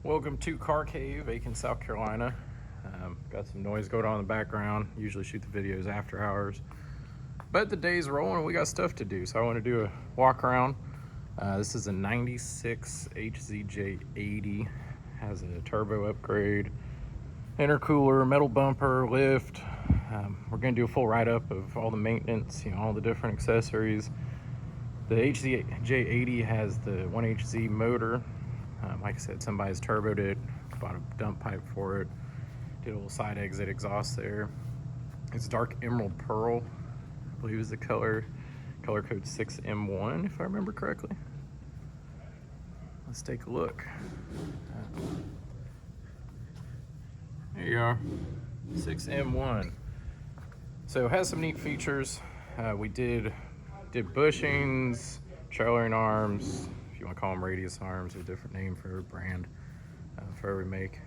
Welcome to Car Cave, Aiken, South Carolina. Got some noise going on in the background. Usually shoot the videos after hours, but the day's rolling and we got stuff to do, so I want to do a walk around. This is a 96 HZJ80, has a turbo upgrade, intercooler, metal bumper, lift. We're going to do a full write-up of all the maintenance, all the different accessories. The HZJ80 has the 1HZ motor. Like I said, somebody's turboed it, bought a dump pipe for it, did a little side exit exhaust there. It's dark emerald pearl, I believe is the color code 6M1, if I remember correctly. Let's take a look. There you are, 6M1. So it has some neat features. We did bushings, trailering arms, if you want to call them radius arms, a different name for every brand, for every make.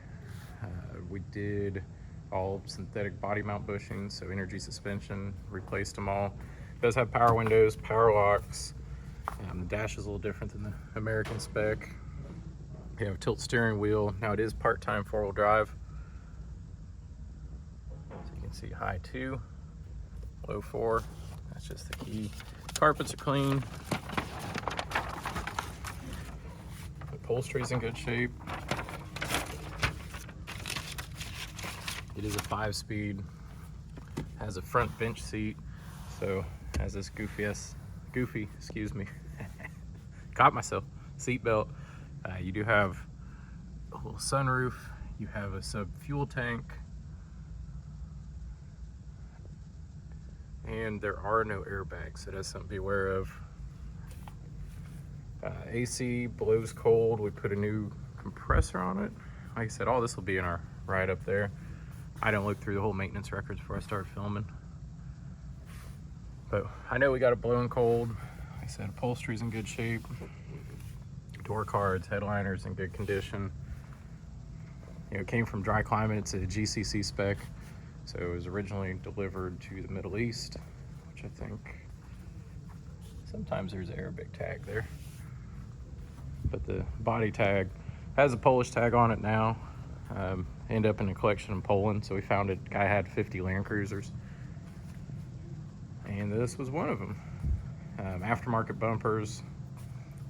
We did all synthetic body mount bushings, so energy suspension, replaced them all. It does have power windows, power locks. The dash is a little different than the American spec. You have a tilt steering wheel. Now it is part-time 4-wheel drive. So you can see high 2, low 4. That's just the key. Carpets are clean. The upholstery's in good shape. It is a 5-speed. Has a front bench seat, so has this goofy, caught myself, seat belt. You do have a little sunroof. You have a sub fuel tank. And there are no airbags, so that's something to be aware of. AC blows cold. We put a new compressor on it. Like I said, all this will be in our write-up there. I don't look through the whole maintenance records before I start filming. But I know we got it blowing cold. Like I said, upholstery's in good shape. Door cards, headliners in good condition. It came from dry climate. It's a GCC Spec. So it was originally delivered to the Middle East, which I think sometimes there's an Arabic tag there. But the body tag has a Polish tag on it now. Ended up in a collection in Poland, so we found it. Guy had 50 Land Cruisers, and this was one of them. Aftermarket bumpers.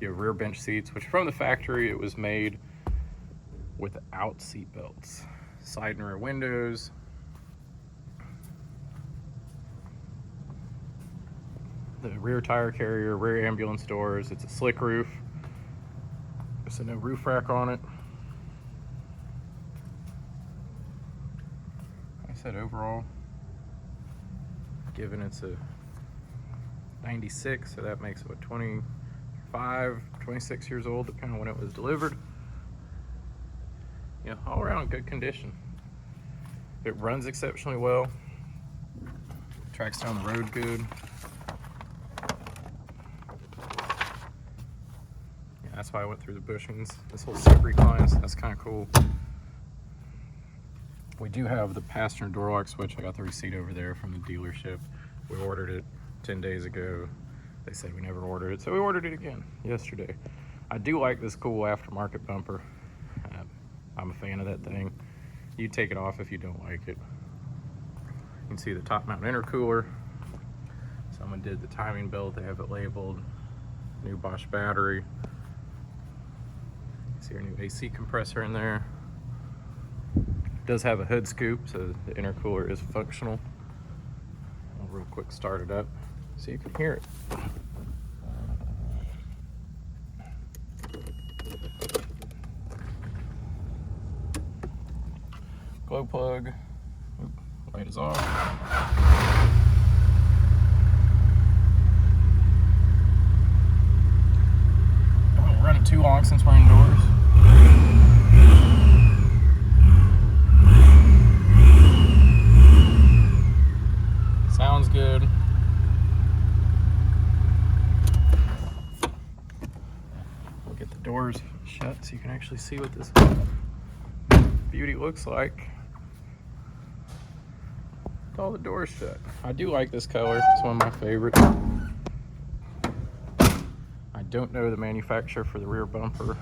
You have rear bench seats, which from the factory it was made without seat belts. Side and rear windows. The rear tire carrier, rear ambulance doors. It's a slick roof. There's no roof rack on it. Like I said, overall, given it's a 96, so that makes it what, 25, 26 years old, depending on when it was delivered. All around good condition. It runs exceptionally well. Tracks down the road good. That's why I went through the bushings. This whole seat reclines. That's kind of cool. We do have the passenger door lock switch. I got the receipt over there from the dealership. We ordered it 10 days ago. They said we never ordered it, so we ordered it again yesterday. I do like this cool aftermarket bumper. I'm a fan of that thing. You take it off if you don't like it. You can see the top mount intercooler. Someone did the timing belt. They have it labeled. New Bosch battery. See our new AC compressor in there. It does have a hood scoop, so the intercooler is functional. I'll real quick start it up so you can hear it. Glow plug. Oop, light is off. I haven't run it too long since we're indoors. Sounds good. We'll get the doors shut so you can actually see what this beauty looks like. All the doors shut. I do like this color. It's one of my favorites. I don't know the manufacturer for the rear bumper.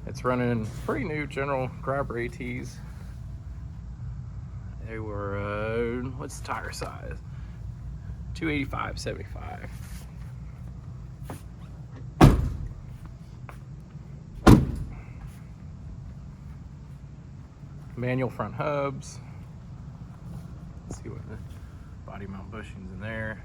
It's running pretty new general grabber ATs. They were, what's the tire size? 285/75. Manual front hubs. Let's see what the body mount bushing's in there.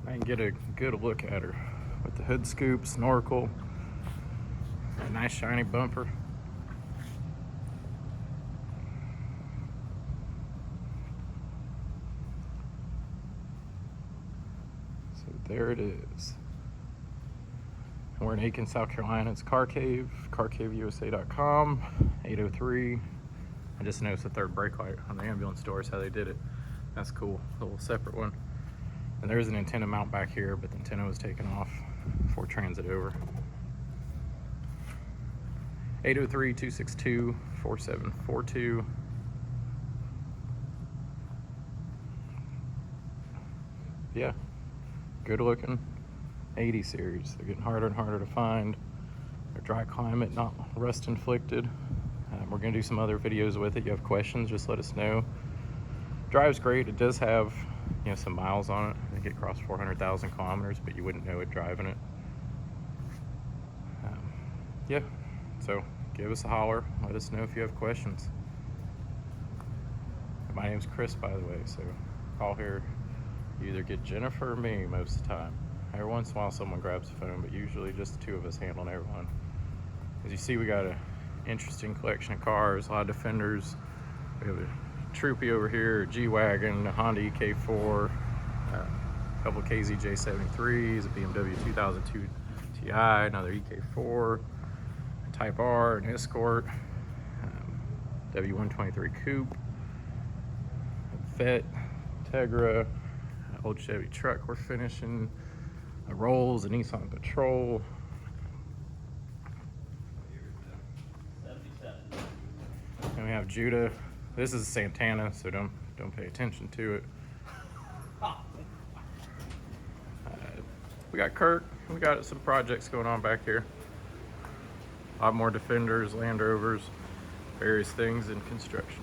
I can get a good look at her with the hood scoop, snorkel, a nice shiny bumper. So there it is. We're in Aiken, South Carolina. It's Car Cave, carcaveusa.com, 803. I just noticed the third brake light on the ambulance door is how they did it. That's cool, a little separate one. And there's an antenna mount back here, but the antenna was taken off before transit over. 803-262-4742. Yeah, good looking 80 series. They're getting harder and harder to find. They're dry climate, not rust inflicted. We're gonna do some other videos with it. You have questions, just let us know. Drives great. It does have, you know, some miles on it. I think it crossed 400,000 kilometers, but you wouldn't know it driving it. Yeah, so give us a holler. Let us know if you have questions. My name's Chris, by the way, so call here. You either get Jennifer or me most of the time. Every once in a while someone grabs the phone, but usually just the two of us handling everyone. As you see, we got a interesting collection of cars, a lot of Defenders. We have a Troopy over here, a G-Wagon, a Honda EK4, a couple of KZJ73s, a BMW 2002 Ti, another EK4, a Type R, an Escort, W123 Coupe, a Vet, Tegra, an old Chevy truck we're finishing, a Rolls, a Nissan Patrol. And we have Judah. This is a Santana, so don't pay attention to it. We got Kirk. We got some projects going on back here. A lot more Defenders, Land Rovers, various things in construction.